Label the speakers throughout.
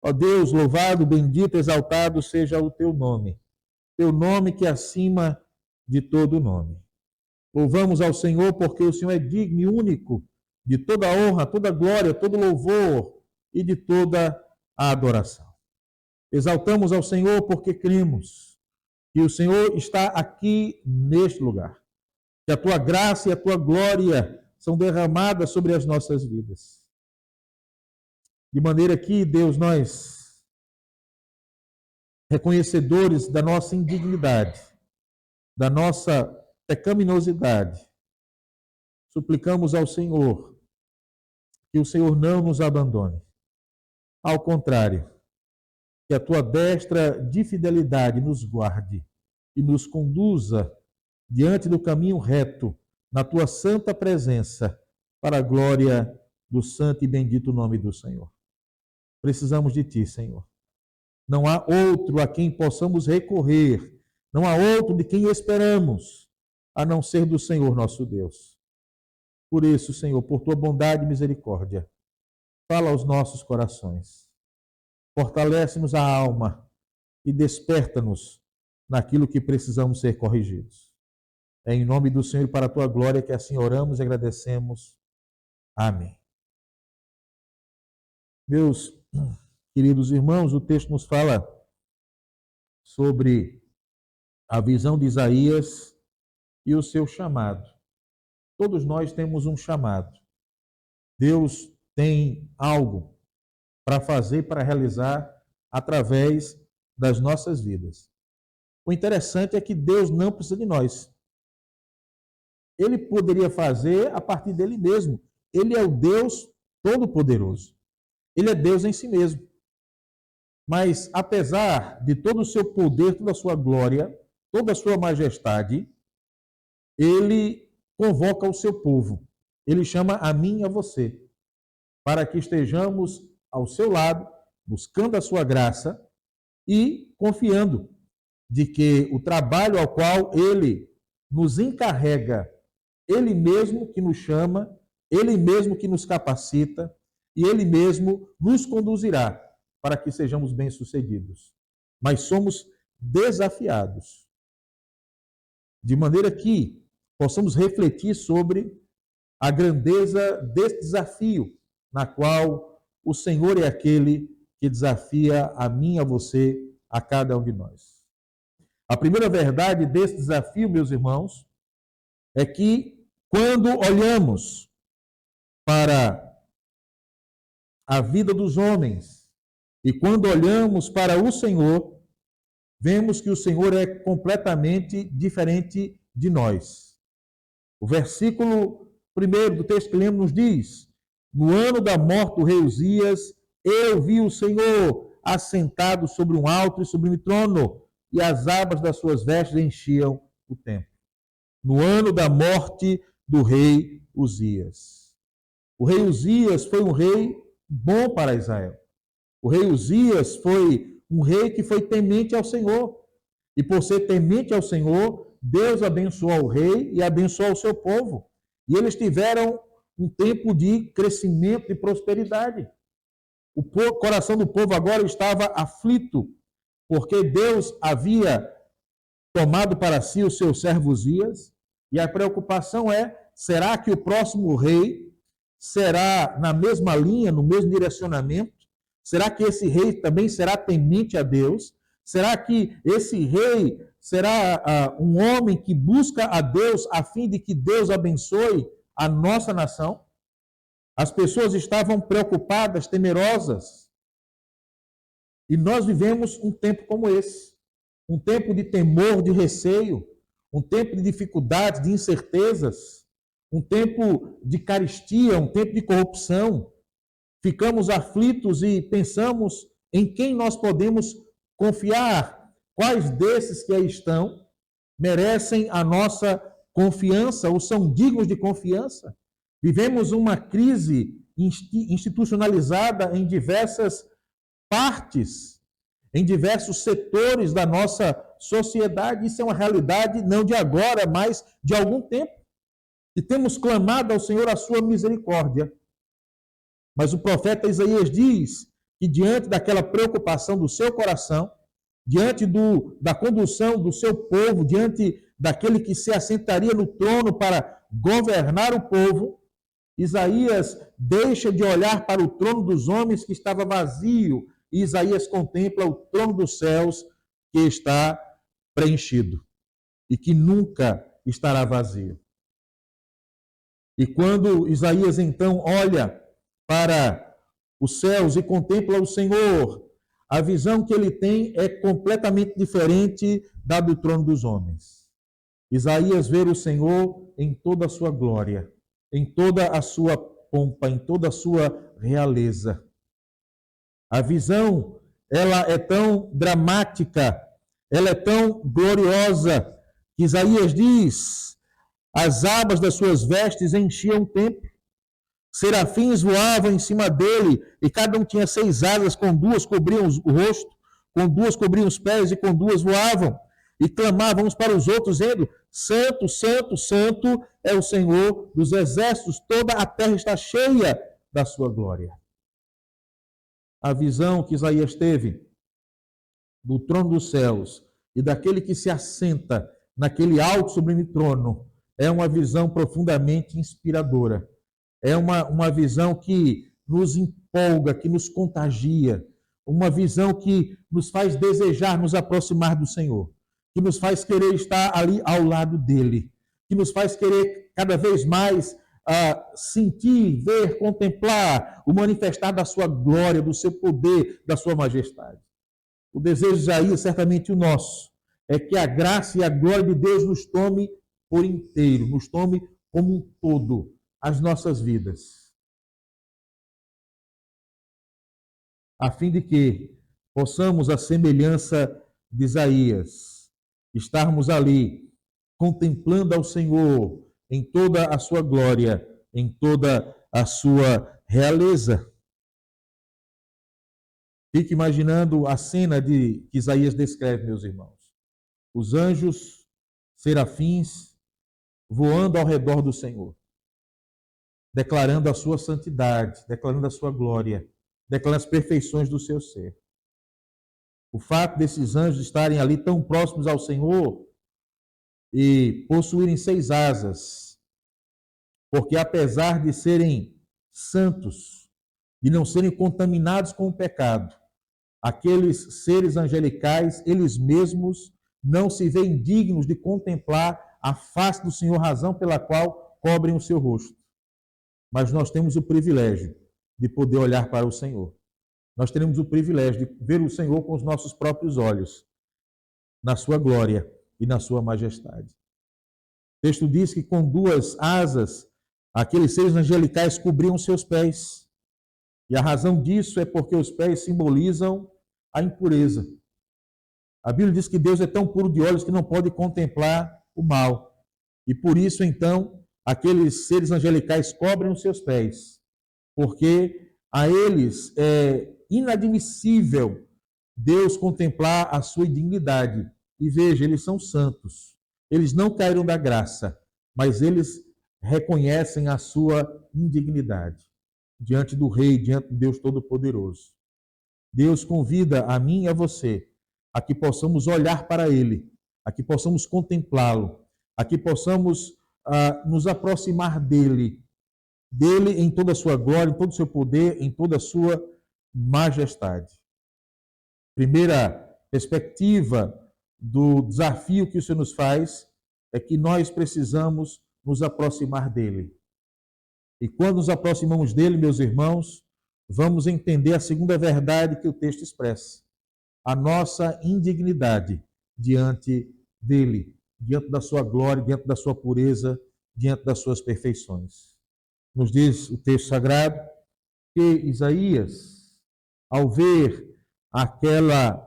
Speaker 1: Ó Deus, louvado, bendito, exaltado seja o teu nome que é acima de todo nome. Louvamos ao Senhor porque o Senhor é digno e único de toda honra, toda glória, todo louvor e de toda a adoração. Exaltamos ao Senhor porque cremos que o Senhor está aqui neste lugar, que a tua graça e a tua glória são derramadas sobre as nossas vidas. De maneira que, Deus, nós, reconhecedores da nossa indignidade, da nossa pecaminosidade, suplicamos ao Senhor que o Senhor não nos abandone. Ao contrário, que a tua destra de fidelidade nos guarde e nos conduza diante do caminho reto, na tua santa presença, para a glória do santo e bendito nome do Senhor. Precisamos de ti, Senhor. Não há outro a quem possamos recorrer, não há outro de quem esperamos, a não ser do Senhor nosso Deus. Por isso, Senhor, por tua bondade e misericórdia, fala aos nossos corações. Fortalece-nos a alma e desperta-nos naquilo que precisamos ser corrigidos. É em nome do Senhor e para a tua glória que assim oramos e agradecemos. Amém. Meus queridos irmãos, o texto nos fala sobre a visão de Isaías e o seu chamado. Todos nós temos um chamado. Deus tem algo para fazer, para realizar através das nossas vidas. O interessante é que Deus não precisa de nós. Ele poderia fazer a partir dele mesmo. Ele é o Deus Todo-Poderoso. Ele é Deus em si mesmo. Mas, apesar de todo o seu poder, toda a sua glória, toda a sua majestade, ele convoca o seu povo. Ele chama a mim e a você, para que estejamos ao seu lado, buscando a sua graça e confiando de que o trabalho ao qual ele nos encarrega, ele mesmo que nos chama, ele mesmo que nos capacita e ele mesmo nos conduzirá para que sejamos bem-sucedidos. Mas somos desafiados, de maneira que possamos refletir sobre a grandeza desse desafio, na qual o Senhor é aquele que desafia a mim, a você, a cada um de nós. A primeira verdade desse desafio, meus irmãos, é que quando olhamos para a vida dos homens e quando olhamos para o Senhor, vemos que o Senhor é completamente diferente de nós. O versículo 1 do texto que lemos nos diz: no ano da morte do rei Uzias, eu vi o Senhor assentado sobre um alto e sublime trono, e as abas das suas vestes enchiam o templo. No ano da morte do rei Uzias. O rei Uzias foi um rei bom para Israel. O rei Uzias foi um rei que foi temente ao Senhor. E por ser temente ao Senhor, Deus abençoou o rei e abençoou o seu povo. E eles tiveram um tempo de crescimento e prosperidade. O coração do povo agora estava aflito, porque Deus havia tomado para si o seu servo Uzias, e a preocupação é: será que o próximo rei será na mesma linha, no mesmo direcionamento? Será que esse rei também será temente a Deus? Será que esse rei será um homem que busca a Deus a fim de que Deus abençoe a nossa nação? As pessoas estavam preocupadas, temerosas. E nós vivemos um tempo como esse. Um tempo de temor, de receio. Um tempo de dificuldades, de incertezas. Um tempo de carestia, um tempo de corrupção. Ficamos aflitos e pensamos em quem nós podemos confiar. Quais desses que aí estão merecem a nossa confiança ou são dignos de confiança? Vivemos uma crise institucionalizada em diversas partes, em diversos setores da nossa sociedade. Isso é uma realidade não de agora, mas de algum tempo. E temos clamado ao Senhor a sua misericórdia. Mas o profeta Isaías diz que diante daquela preocupação do seu coração, diante da condução do seu povo, diante daquele que se assentaria no trono para governar o povo, Isaías deixa de olhar para o trono dos homens que estava vazio, e Isaías contempla o trono dos céus que está preenchido e que nunca estará vazio. E quando Isaías então olha para os céus e contempla o Senhor, a visão que ele tem é completamente diferente da do trono dos homens. Isaías vê o Senhor em toda a sua glória, em toda a sua pompa, em toda a sua realeza. A visão, ela é tão dramática, ela é tão gloriosa, que Isaías diz: as abas das suas vestes enchiam o templo, serafins voavam em cima dele, e cada um tinha 6 asas, com 2 cobriam o rosto, com 2 cobriam os pés, e com 2 voavam, e clamavam uns para os outros, dizendo: Santo, Santo, Santo é o Senhor dos exércitos, toda a terra está cheia da sua glória. A visão que Isaías teve do trono dos céus e daquele que se assenta naquele alto sublime trono é uma visão profundamente inspiradora. É uma visão que nos empolga, que nos contagia, uma visão que nos faz desejar nos aproximar do Senhor, que nos faz querer estar ali ao lado dele, que nos faz querer cada vez mais sentir, ver, contemplar o manifestar da sua glória, do seu poder, da sua majestade. O desejo de Isaías, certamente o nosso, é que a graça e a glória de Deus nos tome por inteiro, nos tome como um todo, as nossas vidas, a fim de que possamos, à semelhança de Isaías, estarmos ali contemplando ao Senhor em toda a sua glória, em toda a sua realeza. Fique imaginando a cena que Isaías descreve, meus irmãos. Os anjos, serafins, voando ao redor do Senhor, declarando a sua santidade, declarando a sua glória, declarando as perfeições do seu ser. O fato desses anjos estarem ali tão próximos ao Senhor e possuírem 6 asas, porque apesar de serem santos, de não serem contaminados com o pecado, aqueles seres angelicais, eles mesmos não se veem dignos de contemplar a face do Senhor, razão pela qual cobrem o seu rosto. Mas nós temos o privilégio de poder olhar para o Senhor. Nós teremos o privilégio de ver o Senhor com os nossos próprios olhos, na sua glória e na sua majestade. O texto diz que com 2 asas, aqueles seres angelicais cobriam seus pés. E a razão disso é porque os pés simbolizam a impureza. A Bíblia diz que Deus é tão puro de olhos que não pode contemplar o mal. E por isso, então, aqueles seres angelicais cobrem os seus pés, porque a eles é inadmissível Deus contemplar a sua indignidade. E veja, eles são santos. Eles não caíram da graça, mas eles reconhecem a sua indignidade diante do Rei, diante de Deus Todo-Poderoso. Deus convida a mim e a você a que possamos olhar para Ele, a que possamos contemplá-lo, a que possamos nos aproximar dele em toda a sua glória, em todo o seu poder, em toda a sua majestade. Primeira perspectiva do desafio que o Senhor nos faz é que nós precisamos nos aproximar dele. E quando nos aproximamos dele, meus irmãos, vamos entender a segunda verdade que o texto expressa: a nossa indignidade diante dele, diante da sua glória, diante da sua pureza, diante das suas perfeições. Nos diz o texto sagrado que Isaías, ao ver aquela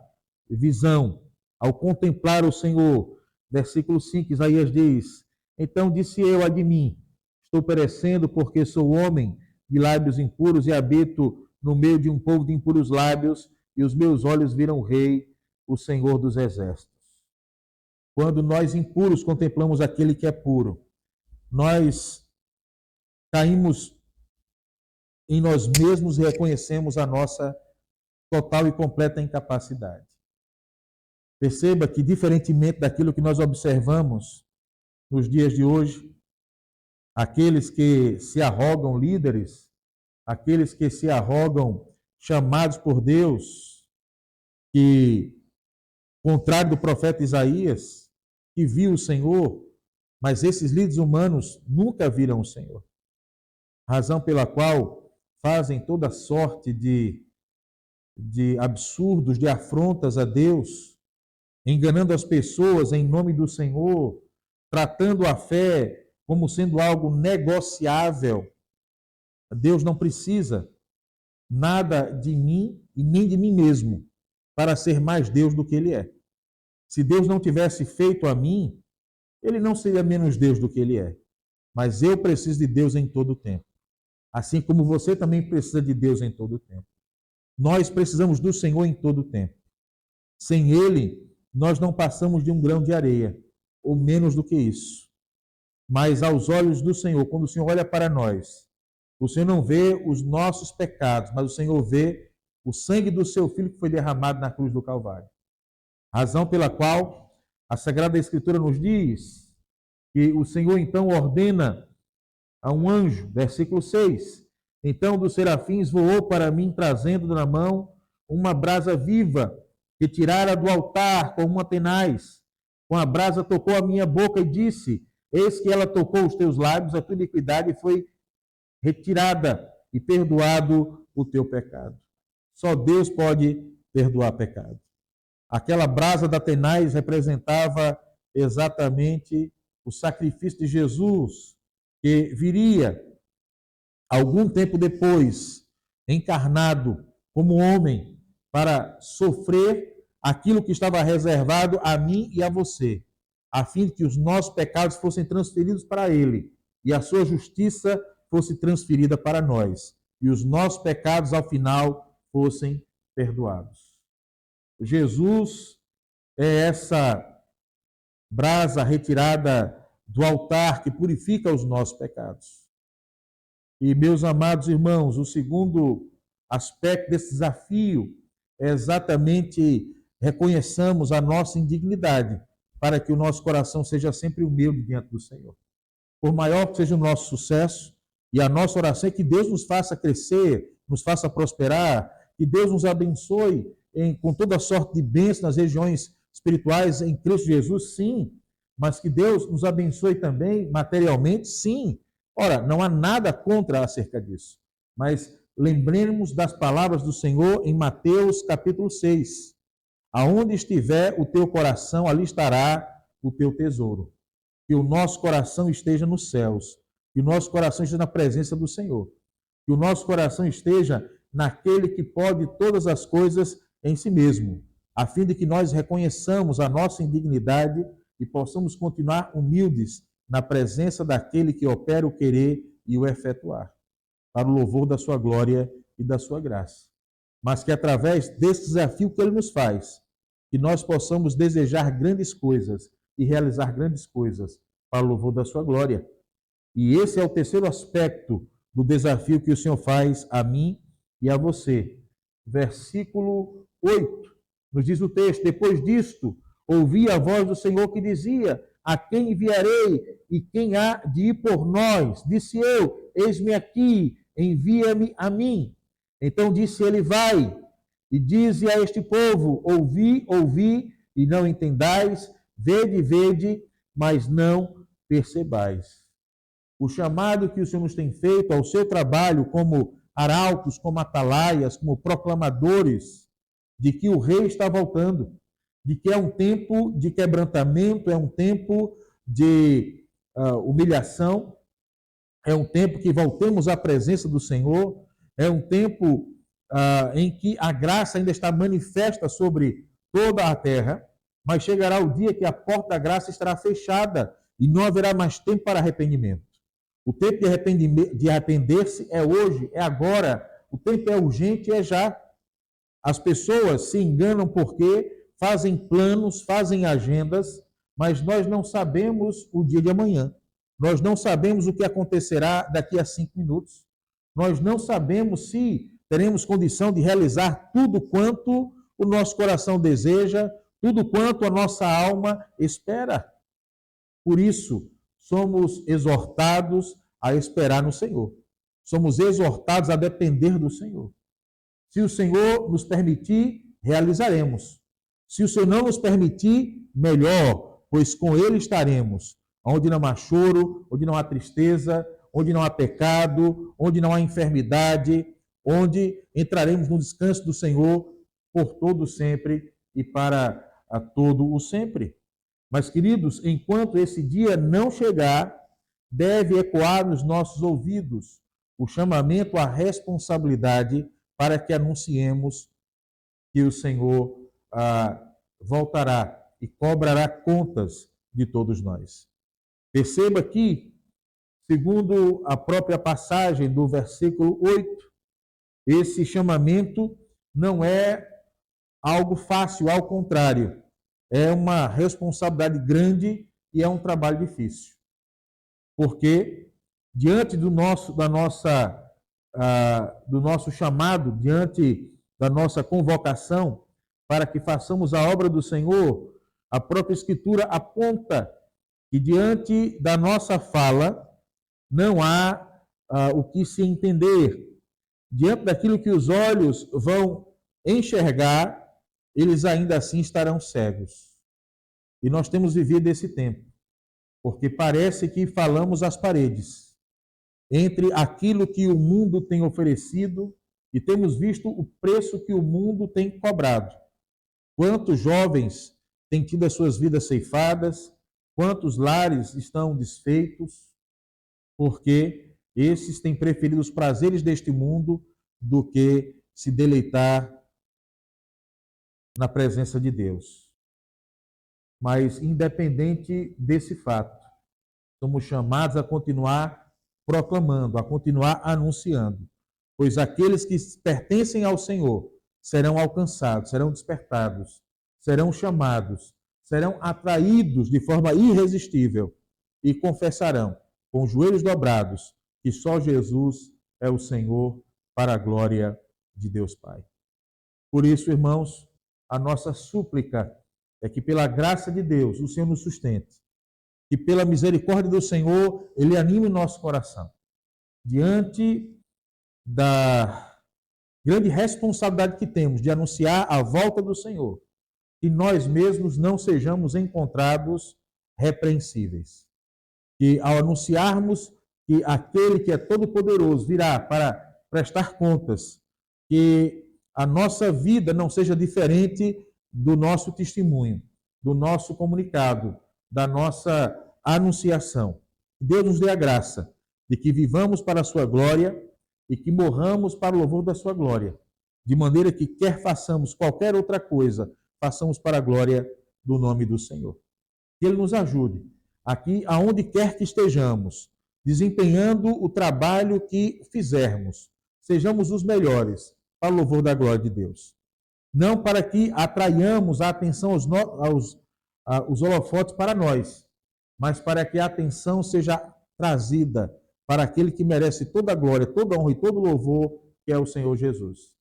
Speaker 1: visão, ao contemplar o Senhor, versículo 5, Isaías diz: então disse eu a de mim, estou perecendo porque sou homem de lábios impuros e habito no meio de um povo de impuros lábios, e os meus olhos viram o Rei, o Senhor dos exércitos. Quando nós impuros contemplamos aquele que é puro, nós caímos em nós mesmos e reconhecemos a nossa total e completa incapacidade. Perceba que, diferentemente daquilo que nós observamos nos dias de hoje, aqueles que se arrogam líderes, aqueles que se arrogam chamados por Deus, que, contrário do profeta Isaías, que viu o Senhor, mas esses líderes humanos nunca viram o Senhor. Razão pela qual fazem toda sorte de absurdos, de afrontas a Deus, enganando as pessoas em nome do Senhor, tratando a fé como sendo algo negociável. Deus não precisa nada de mim e nem de mim mesmo para ser mais Deus do que Ele é. Se Deus não tivesse feito a mim, Ele não seria menos Deus do que Ele é. Mas eu preciso de Deus em todo o tempo. Assim como você também precisa de Deus em todo o tempo. Nós precisamos do Senhor em todo o tempo. Sem Ele, nós não passamos de um grão de areia, ou menos do que isso. Mas aos olhos do Senhor, quando o Senhor olha para nós, o Senhor não vê os nossos pecados, mas o Senhor vê o sangue do seu Filho que foi derramado na cruz do Calvário. Razão pela qual a Sagrada Escritura nos diz que o Senhor então ordena a um anjo, versículo 6, então dos serafins voou para mim, trazendo na mão uma brasa viva, que tirara do altar com uma tenaz. Com a brasa tocou a minha boca e disse, eis que ela tocou os teus lábios, a tua iniquidade foi retirada e perdoado o teu pecado. Só Deus pode perdoar pecado. Aquela brasa da tenaz representava exatamente o sacrifício de Jesus, que viria algum tempo depois, encarnado como homem, para sofrer aquilo que estava reservado a mim e a você, a fim de que os nossos pecados fossem transferidos para Ele e a sua justiça fosse transferida para nós e os nossos pecados, ao final, fossem perdoados. Jesus é essa brasa retirada do altar que purifica os nossos pecados. E, meus amados irmãos, o segundo aspecto desse desafio é exatamente reconheçamos a nossa indignidade para que o nosso coração seja sempre humilde diante do Senhor. Por maior que seja o nosso sucesso, e a nossa oração é que Deus nos faça crescer, nos faça prosperar, que Deus nos abençoe com toda sorte de bênçãos nas regiões espirituais em Cristo Jesus, sim, mas que Deus nos abençoe também materialmente, sim. Ora, não há nada contra acerca disso, mas lembremos das palavras do Senhor em Mateus capítulo 6. Aonde estiver o teu coração, ali estará o teu tesouro. Que o nosso coração esteja nos céus, que o nosso coração esteja na presença do Senhor, que o nosso coração esteja naquele que pode todas as coisas em si mesmo, a fim de que nós reconheçamos a nossa indignidade e possamos continuar humildes na presença daquele que opera o querer e o efetuar, para o louvor da sua glória e da sua graça. Mas que através desse desafio que ele nos faz, que nós possamos desejar grandes coisas e realizar grandes coisas para o louvor da sua glória. E esse é o terceiro aspecto do desafio que o Senhor faz a mim e a você. Versículo 8, nos diz o texto, depois disto, ouvi a voz do Senhor que dizia, a quem enviarei e quem há de ir por nós? Disse eu, eis-me aqui, envia-me a mim. Então disse ele, vai, e dize a este povo, ouvi, ouvi, e não entendais, vede, vede, mas não percebais. O chamado que o Senhor nos tem feito ao seu trabalho como arautos, como atalaias, como proclamadores, de que o rei está voltando, de que é um tempo de quebrantamento, é um tempo de humilhação, é um tempo que voltemos à presença do Senhor, é um tempo em que a graça ainda está manifesta sobre toda a terra, mas chegará o dia que a porta da graça estará fechada e não haverá mais tempo para arrependimento. O tempo de arrepender-se é hoje, é agora, o tempo é urgente, é já. As pessoas se enganam porque fazem planos, fazem agendas, mas nós não sabemos o dia de amanhã. Nós não sabemos o que acontecerá daqui a 5 minutos. Nós não sabemos se teremos condição de realizar tudo quanto o nosso coração deseja, tudo quanto a nossa alma espera. Por isso, somos exortados a esperar no Senhor. Somos exortados a depender do Senhor. Se o Senhor nos permitir, realizaremos. Se o Senhor não nos permitir, melhor, pois com Ele estaremos. Onde não há choro, onde não há tristeza, onde não há pecado, onde não há enfermidade, onde entraremos no descanso do Senhor por todo sempre e para a todo o sempre. Mas, queridos, enquanto esse dia não chegar, deve ecoar nos nossos ouvidos o chamamento à responsabilidade para que anunciemos que o Senhor voltará e cobrará contas de todos nós. Perceba que, segundo a própria passagem do versículo 8, esse chamamento não é algo fácil, ao contrário, é uma responsabilidade grande e é um trabalho difícil. Porque, diante do nosso chamado, diante da nossa convocação para que façamos a obra do Senhor, a própria Escritura aponta que diante da nossa fala não há o que se entender. Diante daquilo que os olhos vão enxergar, eles ainda assim estarão cegos. E nós temos vivido esse tempo, porque parece que falamos às paredes, entre aquilo que o mundo tem oferecido e temos visto o preço que o mundo tem cobrado. Quantos jovens têm tido as suas vidas ceifadas, quantos lares estão desfeitos, porque esses têm preferido os prazeres deste mundo do que se deleitar na presença de Deus. Mas, independente desse fato, somos chamados a continuar proclamando, a continuar anunciando, pois aqueles que pertencem ao Senhor serão alcançados, serão despertados, serão chamados, serão atraídos de forma irresistível e confessarão com os joelhos dobrados que só Jesus é o Senhor, para a glória de Deus Pai. Por isso, irmãos, a nossa súplica é que pela graça de Deus o Senhor nos sustente, que pela misericórdia do Senhor Ele anime o nosso coração diante da grande responsabilidade que temos de anunciar a volta do Senhor, que nós mesmos não sejamos encontrados repreensíveis. Que ao anunciarmos que aquele que é todo-poderoso virá para prestar contas, que a nossa vida não seja diferente do nosso testemunho, do nosso comunicado, da nossa anunciação. Deus nos dê a graça de que vivamos para a sua glória e que morramos para o louvor da sua glória, de maneira que quer façamos qualquer outra coisa, façamos para a glória do nome do Senhor. Que Ele nos ajude aqui, aonde quer que estejamos, desempenhando o trabalho que fizermos, sejamos os melhores para o louvor da glória de Deus. Não para que atraiamos a atenção aos holofotes para nós, mas para que a atenção seja trazida para aquele que merece toda a glória, toda a honra e todo o louvor, que é o Senhor Jesus.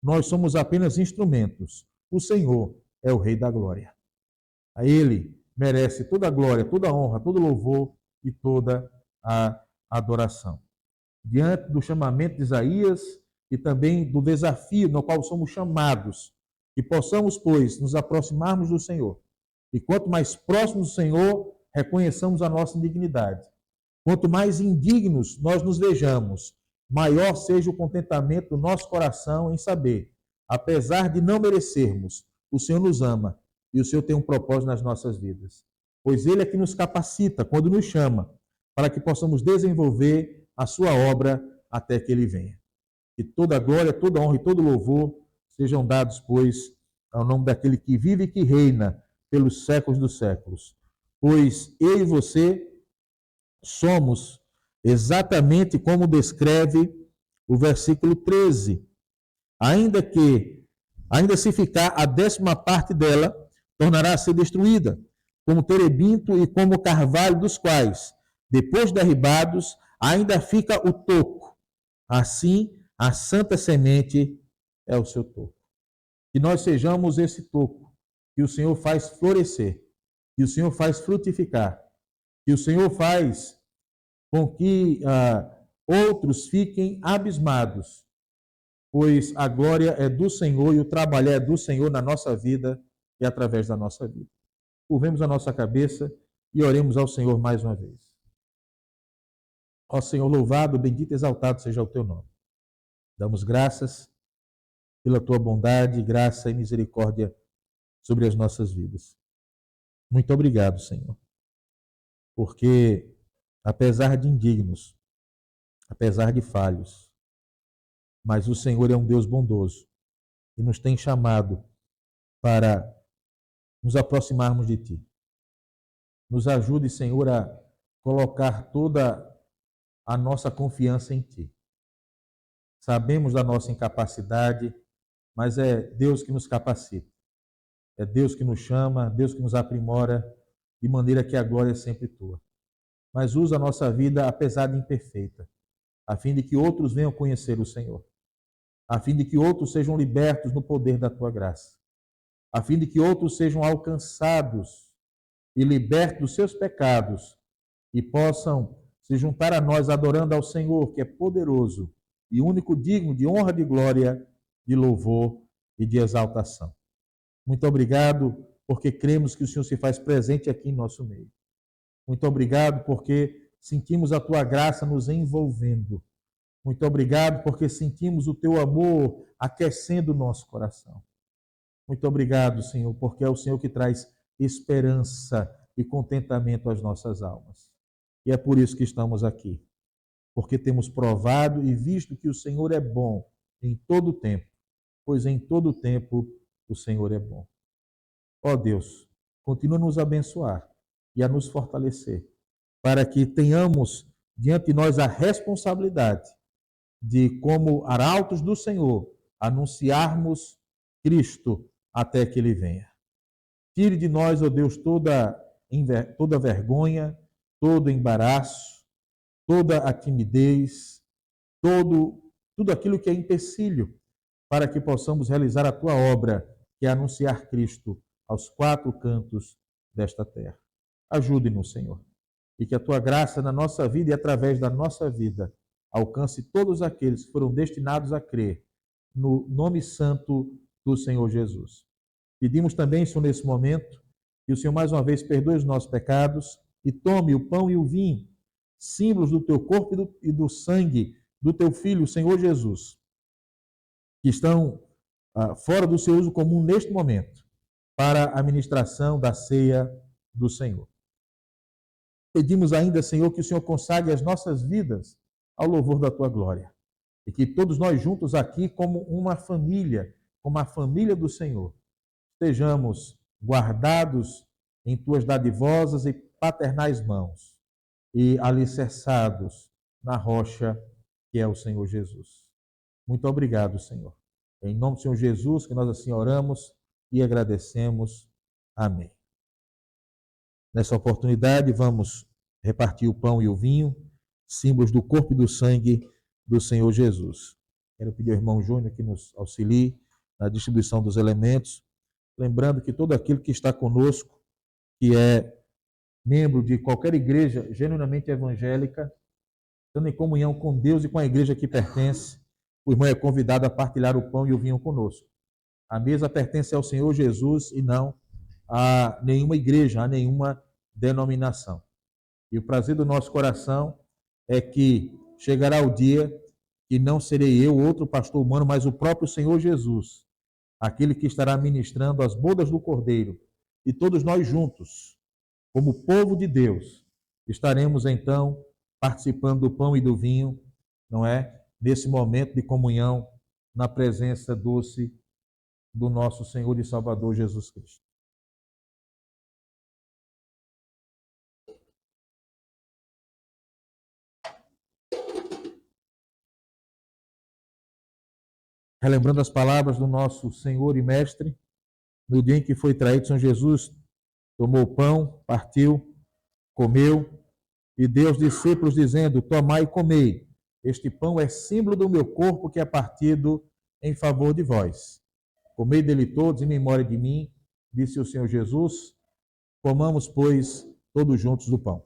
Speaker 1: Nós somos apenas instrumentos. O Senhor é o Rei da glória. A Ele merece toda a glória, toda a honra, todo o louvor e toda a adoração. Diante do chamamento de Isaías e também do desafio no qual somos chamados, que possamos, pois, nos aproximarmos do Senhor. E quanto mais próximos do Senhor, reconheçamos a nossa indignidade. Quanto mais indignos nós nos vejamos, maior seja o contentamento do nosso coração em saber, apesar de não merecermos, o Senhor nos ama e o Senhor tem um propósito nas nossas vidas. Pois Ele é que nos capacita quando nos chama, para que possamos desenvolver a sua obra até que Ele venha. Que toda a glória, toda a honra e todo o louvor sejam dados, pois, ao nome daquele que vive e que reina pelos séculos dos séculos. Pois eu e você somos exatamente como descreve o versículo 13. Ainda se ficar a 10ª parte dela, tornará a ser destruída, como terebinto e como carvalho, dos quais, depois derribados, ainda fica o toco. Assim, A santa semente é o seu toco. Que nós sejamos esse toco que o Senhor faz florescer, que o Senhor faz frutificar, que o Senhor faz com que outros fiquem abismados, pois a glória é do Senhor e o trabalho é do Senhor na nossa vida e através da nossa vida. Curvemos a nossa cabeça e oremos ao Senhor mais uma vez. Ó Senhor, louvado, bendito, exaltado seja o teu nome. Damos graças pela tua bondade, graça e misericórdia sobre as nossas vidas. Muito obrigado, Senhor, porque apesar de indignos, apesar de falhos, mas o Senhor é um Deus bondoso e nos tem chamado para nos aproximarmos de Ti. Nos ajude, Senhor, a colocar toda a nossa confiança em Ti. Sabemos da nossa incapacidade, mas é Deus que nos capacita. É Deus que nos chama, Deus que nos aprimora, de maneira que a glória é sempre Tua. Mas usa a nossa vida, apesar de imperfeita, a fim de que outros venham conhecer o Senhor, a fim de que outros sejam libertos no poder da Tua graça, a fim de que outros sejam alcançados e libertos dos seus pecados e possam se juntar a nós adorando ao Senhor, que é poderoso e único digno de honra, de glória, de louvor e de exaltação. Muito obrigado, porque cremos que o Senhor se faz presente aqui em nosso meio. Muito obrigado, porque sentimos a Tua graça nos envolvendo. Muito obrigado, porque sentimos o Teu amor aquecendo o nosso coração. Muito obrigado, Senhor, porque é o Senhor que traz esperança e contentamento às nossas almas. E é por isso que estamos aqui, porque temos provado e visto que o Senhor é bom em todo o tempo, pois em todo o tempo o Senhor é bom. Ó Deus, continua a nos abençoar e a nos fortalecer, para que tenhamos diante de nós a responsabilidade de, como arautos do Senhor, anunciarmos Cristo até que Ele venha. Tire de nós, ó Deus, toda vergonha, todo embaraço, toda a timidez, tudo aquilo que é empecilho para que possamos realizar a Tua obra, que é anunciar Cristo aos quatro cantos desta terra. Ajude-nos, Senhor, e que a Tua graça na nossa vida e através da nossa vida alcance todos aqueles que foram destinados a crer no nome santo do Senhor Jesus. Pedimos também, Senhor, nesse momento, que o Senhor mais uma vez perdoe os nossos pecados e tome o pão e o vinho, símbolos do Teu corpo e do sangue do Teu Filho, o Senhor Jesus, que estão fora do seu uso comum neste momento, para a ministração da ceia do Senhor. Pedimos ainda, Senhor, que o Senhor consagre as nossas vidas ao louvor da Tua glória. E que todos nós juntos aqui, como uma família, como a família do Senhor, estejamos guardados em Tuas dadivosas e paternais mãos e alicerçados na rocha que é o Senhor Jesus. Muito obrigado, Senhor. Em nome do Senhor Jesus, que nós assim oramos e agradecemos. Amém. Nessa oportunidade, vamos repartir o pão e o vinho, símbolos do corpo e do sangue do Senhor Jesus. Quero pedir ao irmão Júnior que nos auxilie na distribuição dos elementos, lembrando que todo aquele que está conosco, que é membro de qualquer igreja genuinamente evangélica, estando em comunhão com Deus e com a igreja que pertence, o irmão é convidado a partilhar o pão e o vinho conosco. A mesa pertence ao Senhor Jesus e não a nenhuma igreja, a nenhuma denominação. E o prazer do nosso coração é que chegará o dia que não serei eu, outro pastor humano, mas o próprio Senhor Jesus, aquele que estará ministrando as bodas do Cordeiro. E todos nós juntos, como povo de Deus, estaremos então participando do pão e do vinho, não é? Nesse momento de comunhão, na presença doce do nosso Senhor e Salvador Jesus Cristo. Relembrando as palavras do nosso Senhor e Mestre, no dia em que foi traído, São Jesus tomou o pão, partiu, comeu, e deu aos discípulos, dizendo: tomai e comei, Este pão é símbolo do meu corpo que é partido em favor de vós. Comei dele todos em memória de mim, disse o Senhor Jesus. Comamos, pois, todos juntos do pão.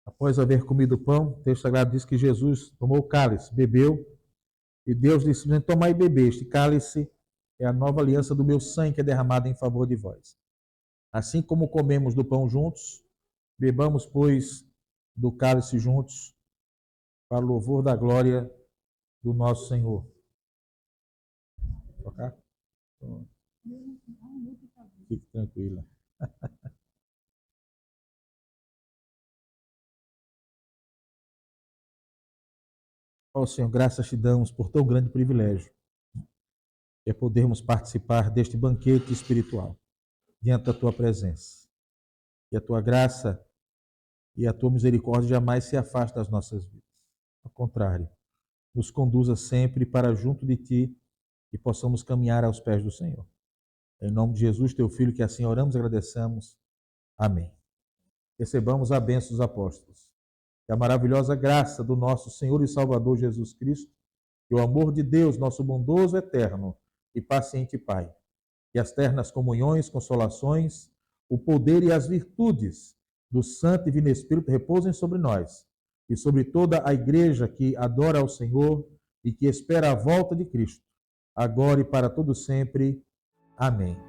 Speaker 1: Após haver comido o pão, o texto sagrado diz que Jesus tomou o cálice, bebeu, e Deus disse: tomai e beber, este cálice é a nova aliança do meu sangue que é derramado em favor de vós. Assim como comemos do pão juntos, bebamos, pois, do cálice juntos, para o louvor da glória do nosso Senhor. Tocar? Fique tranquila. Ó Senhor, graças te damos por tão grande privilégio, que é podermos participar deste banquete espiritual, diante da tua presença. Que a tua graça e a tua misericórdia jamais se afastem das nossas vidas. Ao contrário, nos conduza sempre para junto de ti e possamos caminhar aos pés do Senhor. Em nome de Jesus, teu Filho, que assim oramos e agradecemos. Amém. Recebamos a bênção dos apóstolos. Que a maravilhosa graça do nosso Senhor e Salvador Jesus Cristo, e o amor de Deus, nosso bondoso, eterno e paciente Pai, e as ternas comunhões, consolações, o poder e as virtudes do Santo e Divino Espírito repousem sobre nós e sobre toda a igreja que adora ao Senhor e que espera a volta de Cristo, agora e para todo sempre. Amém.